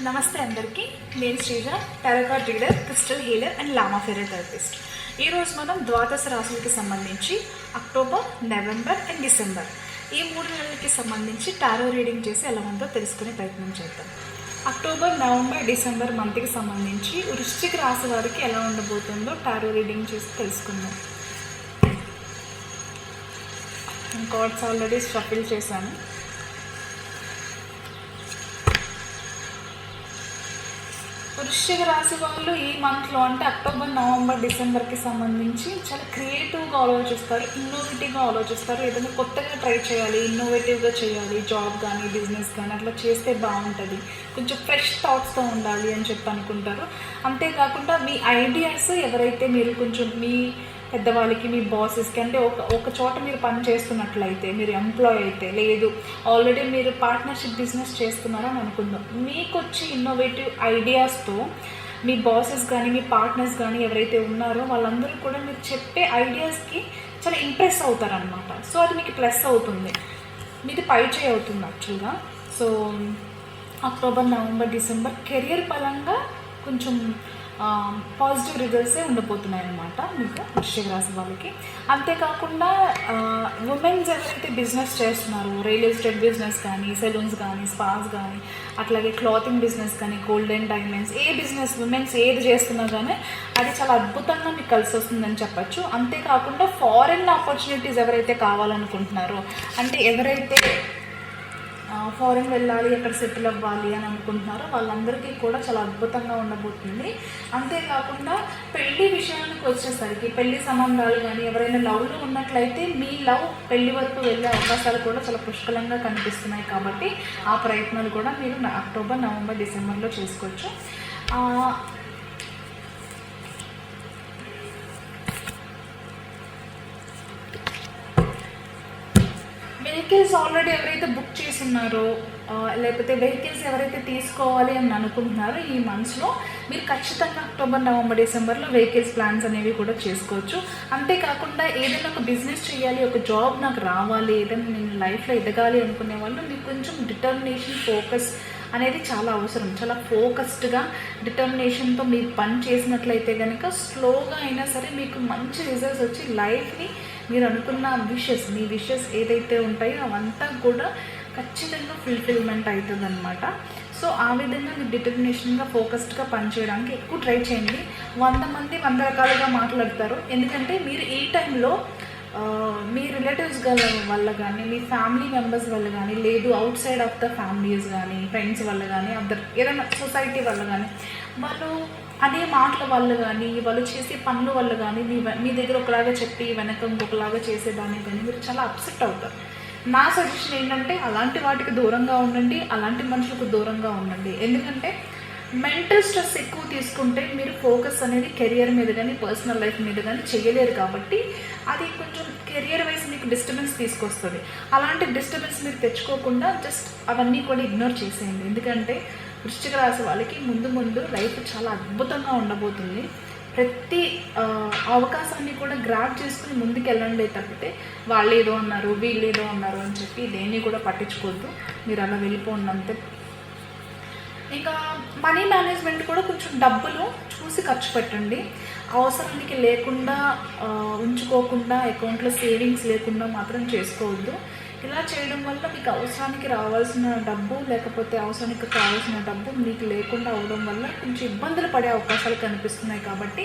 నమస్తే అందరికీ. నేను Sreeja, tarot card reader, crystal healer and lama fera therapist. ఈరోజు మనం ద్వాదశ రాశులకి సంబంధించి అక్టోబర్, నవంబర్ అండ్ డిసెంబర్ ఈ 3 నెలలకి సంబంధించి టారో రీడింగ్ చేసి ఎలా ఉందో తెలుసుకునే ప్రయత్నం చేద్దాం. అక్టోబర్, నవంబర్, డిసెంబర్ మంత్కి సంబంధించి వృశ్చిక రాశి వారికి ఎలా ఉండబోతుందో టారో రీడింగ్ చేసి తెలుసుకుందాం. కార్డ్స్ ఆల్రెడీ షఫిల్ చేశాను. వృశ్చిక రాశి వాళ్ళు ఈ మంత్లో అంటే అక్టోబర్, నవంబర్, డిసెంబర్కి సంబంధించి చాలా క్రియేటివ్గా ఆలోచిస్తారు, ఇన్నోవేటివ్గా ఆలోచిస్తారు. ఏదైనా కొత్తగా ట్రై చేయాలి, ఇన్నోవేటివ్గా చేయాలి, జాబ్ కానీ బిజినెస్ కానీ అట్లా చేస్తే బాగుంటుంది, కొంచెం ఫ్రెష్ థాట్స్తో ఉండాలి అని చెప్పి అనుకుంటారు. అంతేకాకుండా మీ ఐడియాస్ ఎవరైతే మీరు కొంచెం మీ పెద్దవాళ్ళకి, మీ బాసెస్కి అంటే ఒక చోట మీరు పని చేస్తున్నట్లయితే, మీరు ఎంప్లాయ్ అయితే, లేదు ఆల్రెడీ మీరు పార్ట్నర్షిప్ బిజినెస్ చేస్తున్నారని అనుకుందాం, మీకు వచ్చి ఇన్నోవేటివ్ ఐడియాస్తో మీ బాసెస్ కానీ మీ పార్ట్నర్స్ కానీ ఎవరైతే ఉన్నారో వాళ్ళందరూ కూడా మీరు చెప్పే ఐడియాస్కి చాలా ఇంప్రెస్ అవుతారనమాట. సో అది మీకు ప్లస్ అవుతుంది, మీది పై చేయి అవుతుంది యాక్చువల్గా. So October, November, December career పరంగా కొంచెం పాజిటివ్ రిజల్ట్సే ఉండబోతున్నాయి అన్నమాట మీకు వృశ్చిక రాశి వాళ్ళకి. అంతేకాకుండా ఉమెన్స్ ఎవరైతే బిజినెస్ చేస్తున్నారో, రియల్ ఎస్టేట్ బిజినెస్ కానీ, సెలూన్స్ కానీ, స్పాస్ కానీ, అట్లాగే క్లాతింగ్ బిజినెస్ కానీ, gold and diamonds, A business women's ఏది చేస్తున్నా కానీ అది చాలా అద్భుతంగా మీకు కలిసి వస్తుందని చెప్పచ్చు. అంతేకాకుండా ఫారెన్ ఆపర్చునిటీస్ ఎవరైతే కావాలనుకుంటున్నారో, అంటే ఎవరైతే ఫారెన్ వెళ్ళాలి, అక్కడ సెటిల్ అవ్వాలి అని అనుకుంటున్నారో వాళ్ళందరికీ కూడా చాలా అద్భుతంగా ఉండబోతుంది. అంతేకాకుండా పెళ్లి విషయానికి వచ్చేసరికి పెళ్లి సంబంధాలు కానీ ఎవరైనా లవ్లో ఉన్నట్లయితే మీ లవ్ పెళ్లి వరకు వెళ్ళే అవకాశాలు కూడా చాలా పుష్కలంగా కనిపిస్తున్నాయి. కాబట్టి ఆ ప్రయత్నాలు కూడా మీరు అక్టోబర్, నవంబర్, డిసెంబర్లో చేసుకోవచ్చు. వెహికల్స్ ఆల్రెడీ ఎవరైతే బుక్ చేస్తున్నారో, లేకపోతే వెహికల్స్ ఎవరైతే తీసుకోవాలి అని అనుకుంటున్నారో ఈ మంత్స్లో మీరు ఖచ్చితంగా అక్టోబర్, నవంబర్, డిసెంబర్లో వెహికల్స్ ప్లాన్స్ అనేవి కూడా చేసుకోవచ్చు. అంతేకాకుండా ఏదైనా ఒక బిజినెస్ చేయాలి, ఒక జాబ్ నాకు రావాలి, ఏదైనా నేను లైఫ్లో ఎదగాలి అనుకునే వాళ్ళు మీకు కొంచెం డిటర్మినేషన్, ఫోకస్ అనేది చాలా అవసరం. చాలా ఫోకస్డ్గా డిటర్మినేషన్తో మీరు పని చేసినట్లయితే కనుక స్లోగా అయినా సరే మీకు మంచి రిజల్ట్స్ వచ్చి లైఫ్ని మీరు అనుకున్న మీ విషెస్ ఏదైతే ఉంటాయో అవంతా కూడా ఖచ్చితంగా ఫుల్ఫిల్మెంట్ అవుతుంది అనమాట. సో ఆ విధంగా మీరు డిటర్మినేషన్గా, ఫోకస్డ్గా పనిచేయడానికి ఎక్కువ ట్రై చేయండి. 100 మంది 100 రకాలుగా మాట్లాడతారు. ఎందుకంటే మీరు ఈ టైంలో మీ రిలేటివ్స్ వల్ల కానీ, మీ ఫ్యామిలీ మెంబర్స్ వల్ల కానీ, లేదు out side of the families కానీ, ఫ్రెండ్స్ వల్ల కానీ, ఏదైనా సొసైటీ వల్ల కానీ, వాళ్ళు అదే మాటల వల్ల కానీ, వాళ్ళు చేసే పనుల వల్ల కానీ మీ దగ్గర ఒకలాగా చెప్పి వెనక ఇంకొకలాగా చేసేదాన్ని కానీ మీరు చాలా అప్సెట్ అవుతారు. నా సజెషన్ ఏంటంటే అలాంటి వాటికి దూరంగా ఉండండి, అలాంటి మనుషులకు దూరంగా ఉండండి. ఎందుకంటే మెంటల్ స్ట్రెస్ ఎక్కువ తీసుకుంటే మీరు ఫోకస్ అనేది కెరియర్ మీద కానీ, పర్సనల్ లైఫ్ మీద కానీ చేయలేరు. కాబట్టి అది కొంచెం కెరియర్ వైజ్ మీకు డిస్టర్బెన్స్ తీసుకొస్తుంది. అలాంటి డిస్టర్బెన్స్ మీరు తెచ్చుకోకుండా జస్ట్ అవన్నీ కూడా ఇగ్నోర్ చేసేయండి. ఎందుకంటే వృశ్చిక రాశి వాళ్ళకి ముందు లైఫ్ చాలా అద్భుతంగా ఉండబోతుంది. ప్రతి అవకాశాన్ని కూడా గ్రాబ్ చేసుకుని ముందుకు వెళ్ళండి తప్పితే వాళ్ళు ఏదో అన్నారు, వీళ్ళు ఏదో అన్నారు అని చెప్పి దేన్ని కూడా పట్టించుకోవద్దు. మీరు అలా వెళ్ళిపోండి. ఇంకా మనీ మేనేజ్మెంట్ కూడా కొంచెం డబ్బులు చూసి ఖర్చు పెట్టండి. అవసరానికి లేకుండా ఉంచుకోకుండా, అకౌంట్లో సేవింగ్స్ లేకుండా మాత్రం చేసుకోవద్దు. ఇలా చేయడం వల్ల మీకు అవసరానికి రావాల్సిన డబ్బు, లేకపోతే అవసరానికి కావాల్సిన డబ్బు మీకు లేకుండా అవడం వల్ల కొంచెం ఇబ్బందులు పడే అవకాశాలు కనిపిస్తున్నాయి. కాబట్టి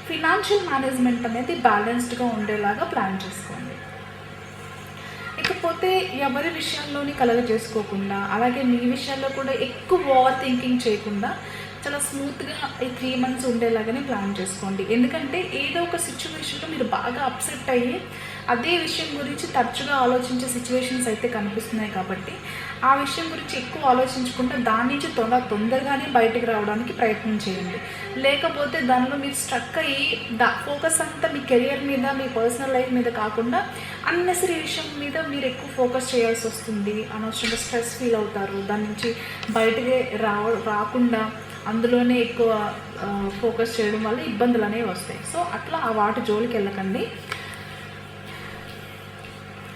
ఫినాన్షియల్ మేనేజ్మెంట్ అనేది బ్యాలెన్స్డ్గా ఉండేలాగా ప్లాన్ చేసుకోండి. ఇకపోతే ఎవరి విషయంలోని చేసుకోకుండా, అలాగే మీ విషయాల్లో కూడా ఎక్కువ ఓవర్ థింకింగ్ చేయకుండా చాలా స్మూత్గా ఈ 3 మంత్స్ ఉండేలాగానే ప్లాన్ చేసుకోండి. ఎందుకంటే ఏదో ఒక సిచ్యువేషన్లో మీరు బాగా అప్సెట్ అయ్యి అదే విషయం గురించి తరచుగా ఆలోచించే సిచ్యువేషన్స్ అయితే కనిపిస్తున్నాయి. కాబట్టి ఆ విషయం గురించి ఎక్కువ ఆలోచించకుండా దాని నుంచి తొందరగానే బయటకు రావడానికి ప్రయత్నం చేయండి. లేకపోతే దానిలో మీరు స్ట్రక్ అయ్యి ఫోకస్ అంతా మీ కెరియర్ మీద, మీ పర్సనల్ లైఫ్ మీద కాకుండా అన్నెసరీ విషయం మీద మీరు ఎక్కువ ఫోకస్ చేయాల్సి వస్తుంది. అనవసరంగా స్ట్రెస్ ఫీల్ అవుతారు. దాని నుంచి బయటకే రాకుండా అందులోనే ఎక్కువ ఫోకస్ చేయడం వల్ల ఇబ్బందులు అనేవి వస్తాయి. సో అట్లా ఆ వాటి జోలికి వెళ్ళకండి.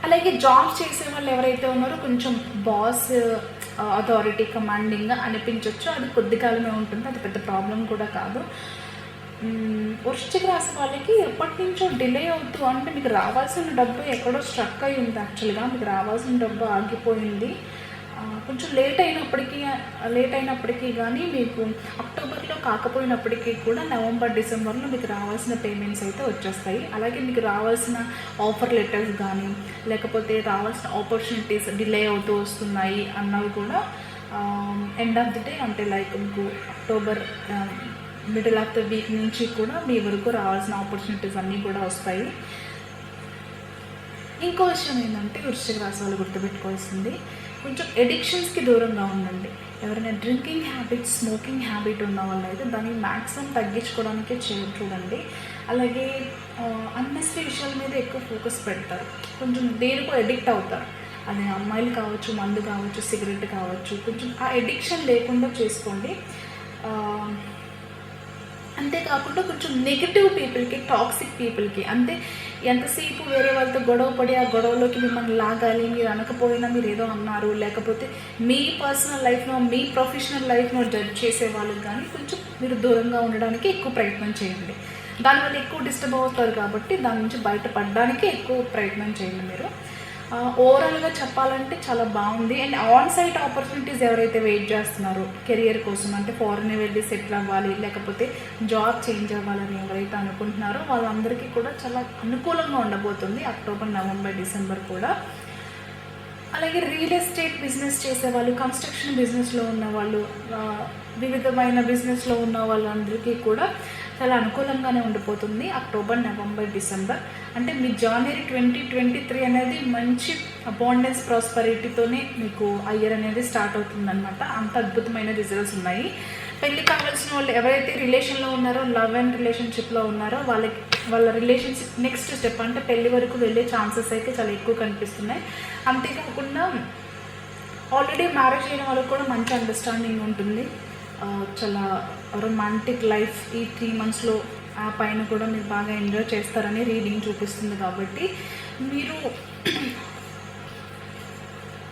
అలాగే జాబ్స్ చేసే వాళ్ళు ఎవరైతే ఉన్నారో కొంచెం బాస్ అథారిటీ, కమాండింగ్ అనిపించవచ్చు. అది కొద్ది కాలమే ఉంటుంది, అది పెద్ద ప్రాబ్లం కూడా కాదు. వృశ్చిక రాశి వాళ్ళకి ఎప్పటి నుంచో డిలే అవుతూ, అంటే మీకు రావాల్సిన డబ్బు ఎక్కడో స్ట్రక్ అయి ఉంది. యాక్చువల్గా మీకు రావాల్సిన డబ్బు ఆగిపోయింది. కొంచెం లేట్ అయినప్పటికీ కానీ మీకు అక్టోబర్లో కాకపోయినప్పటికీ కూడా నవంబర్, డిసెంబర్లో మీకు రావాల్సిన పేమెంట్స్ అయితే వచ్చేస్తాయి. అలాగే మీకు రావాల్సిన ఆఫర్ లెటర్స్ కానీ లేకపోతే రావాల్సిన ఆపర్చునిటీస్ డిలే అవుతూ వస్తున్నాయి అన్నవి కూడా ఎండ్ ఆఫ్ ది డే, అంటే లైక్ మీకు October middle of the week నుంచి కూడా మీ వరకు రావాల్సిన ఆపర్చునిటీస్ అన్నీ కూడా వస్తాయి. ఇంకో విషయం ఏంటంటే వృశ్చిక రాశి వాళ్ళు గుర్తుపెట్టుకోవాల్సింది, కొంచెం ఎడిక్షన్స్కి దూరంగా ఉండండి. ఎవరైనా డ్రింకింగ్ హ్యాబిట్, స్మోకింగ్ హ్యాబిట్ ఉన్న వాళ్ళు అయితే దాన్ని మ్యాక్సిమం తగ్గించుకోవడానికే చూడండి. అలాగే అన్నెసరీ విషయాల మీద ఎక్కువ ఫోకస్ పెడతారు, కొంచెం దేనికో ఎడిక్ట్ అవుతారు. అది అమ్మాయిలు కావచ్చు, మందు కావచ్చు, సిగరెట్ కావచ్చు. కొంచెం ఆ ఎడిక్షన్ లేకుండా చేసుకోండి. అంతేకాకుండా కొంచెం నెగిటివ్ పీపుల్కి, టాక్సిక్ పీపుల్కి, అంటే ఎంతసేపు వేరే వాళ్ళతో గొడవ పడి ఆ గొడవలోకి మిమ్మల్ని లాగాలి, మీరు అనకపోయినా మీరు ఏదో అన్నారు, లేకపోతే మీ పర్సనల్ లైఫ్లో, మీ ప్రొఫెషనల్ లైఫ్లో జడ్జ్ చేసే వాళ్ళకి కానీ కొంచెం మీరు దూరంగా ఉండడానికి ఎక్కువ ప్రయత్నం చేయండి. దానివల్ల ఎక్కువ డిస్టర్బ్ అవుతారు కాబట్టి దాని నుంచి బయటపడడానికి ఎక్కువ ప్రయత్నం చేయండి మీరు. ఓవరాల్గా చెప్పాలంటే చాలా బాగుంది. అండ్ ఆన్ సైట్ ఆపర్చునిటీస్ ఎవరైతే వెయిట్ చేస్తున్నారో కెరియర్ కోసం, అంటే ఫారెన్ వెళ్ళి సెటిల్ అవ్వాలి, లేకపోతే జాబ్ చేంజ్ అవ్వాలని ఎవరైతే అనుకుంటున్నారో వాళ్ళందరికీ కూడా చాలా అనుకూలంగా ఉండబోతుంది అక్టోబర్, నవంబర్, డిసెంబర్ కూడా. అలాగే రియల్ ఎస్టేట్ బిజినెస్ చేసేవాళ్ళు, కన్స్ట్రక్షన్ బిజినెస్లో ఉన్నవాళ్ళు, వివిధమైన బిజినెస్లో ఉన్న వాళ్ళందరికీ కూడా చాలా అనుకూలంగానే ఉండిపోతుంది అక్టోబర్, నవంబర్, డిసెంబర్. అంటే మీ జనవరి 2023 అనేది మంచి అబాండెన్స్, ప్రాస్పరిటీతోనే మీకు ఇయర్ అనేది స్టార్ట్ అవుతుందన్నమాట. అంత అద్భుతమైన రిజల్ట్స్ ఉన్నాయి. పెళ్ళి కావాల్సిన వాళ్ళు ఎవరైతే రిలేషన్లో ఉన్నారో, లవ్ అండ్ రిలేషన్షిప్లో ఉన్నారో వాళ్ళ రిలేషన్షిప్ నెక్స్ట్ స్టెప్ అంటే పెళ్ళి వరకు వెళ్ళే ఛాన్సెస్ అయితే చాలా ఎక్కువ కనిపిస్తున్నాయి. అంతేకాకుండా ఆల్రెడీ మ్యారేజ్ అయిన వాళ్ళకి కూడా మంచి అండర్స్టాండింగ్ ఉంటుంది. చాలా రొమాంటిక్ లైఫ్ ఈ 3 monthsలో ఆ పైన కూడా మీరు బాగా ఎంజాయ్ చేస్తారని రీడింగ్ చూపిస్తుంది. కాబట్టి మీరు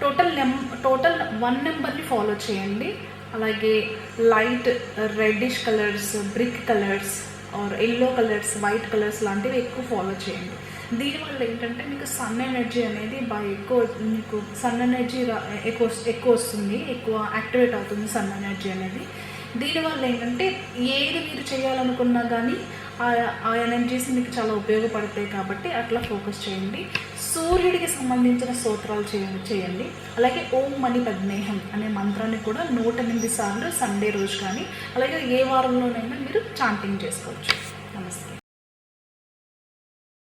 టోటల్ 1 నెంబర్ని ఫాలో చేయండి. అలాగే light reddish colours, brick colours or yellow colours, white colours లాంటివి ఎక్కువ ఫాలో చేయండి. దీనివల్ల ఏంటంటే మీకు సన్ ఎనర్జీ అనేది మీకు సన్ ఎనర్జీ ఎక్కువ వస్తుంది, ఎక్కువ యాక్టివేట్ అవుతుంది సన్ ఎనర్జీ అనేది. దీనివల్ల ఏంటంటే ఏది మీరు చేయాలనుకున్నా కానీ ఆ ఎనర్జీస్ మీకు చాలా ఉపయోగపడతాయి. కాబట్టి అట్లా ఫోకస్ చేయండి. సూర్యుడికి సంబంధించిన స్తోత్రాలు చేయండి. అలాగే ఓం మణి పద్మేహం అనే మంత్రాన్ని కూడా 108 సార్లు సండే రోజు కానీ అలాగే ఏ వారంలోనైనా మీరు చాంటింగ్ చేసుకోవచ్చు. నమస్తే.